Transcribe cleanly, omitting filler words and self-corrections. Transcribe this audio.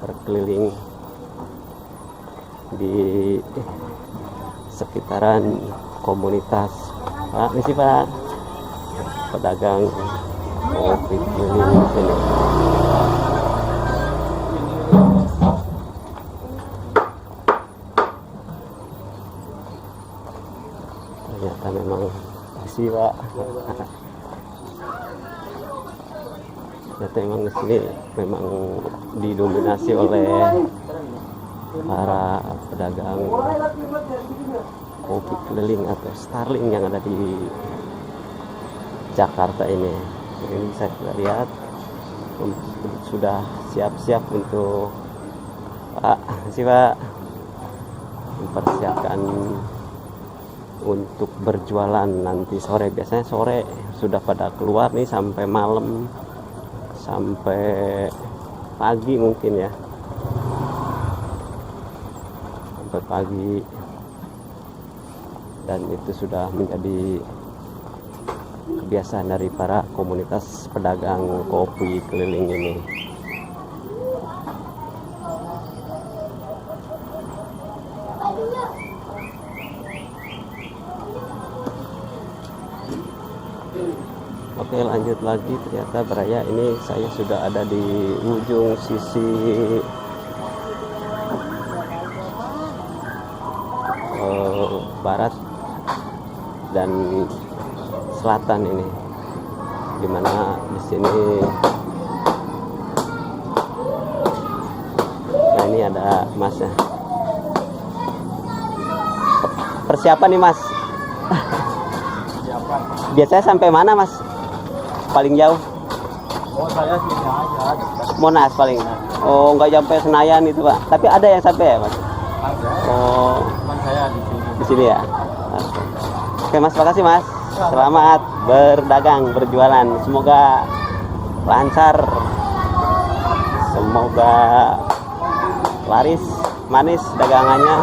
berkeliling di sekitaran komunitas. Pak, ini sih Pak, pedagang kopi keliling di sini. Ternyata memang sih Pak. Ternyata memang di sini memang didominasi oleh para pedagang kopi keliling atau Starling yang ada di Jakarta ini. Ini bisa kita lihat sudah siap-siap untuk Pak mempersiapkan untuk berjualan nanti sore. Biasanya sore sudah pada keluar nih sampai malam, sampai pagi mungkin ya, sampai pagi, dan itu sudah menjadi kebiasaan dari para komunitas pedagang kopi keliling ini. Oke, lanjut lagi. Ternyata Beraya ini saya sudah ada di ujung sisi barat dan selatan ini, dimana di sini nah ini ada Mas ya. Persiapan nih Mas. Biasanya sampai mana Mas? Paling jauh? Oh, saya sini aja dekat. Monas paling. Oh, nggak sampai Senayan itu Pak. Tapi ada yang sampai ya Mas? Ada. Oh, Teman saya di sini. di sini ya. Oke Mas, makasih Mas. Selamat berdagang, berjualan. Semoga lancar. Semoga laris, manis dagangannya.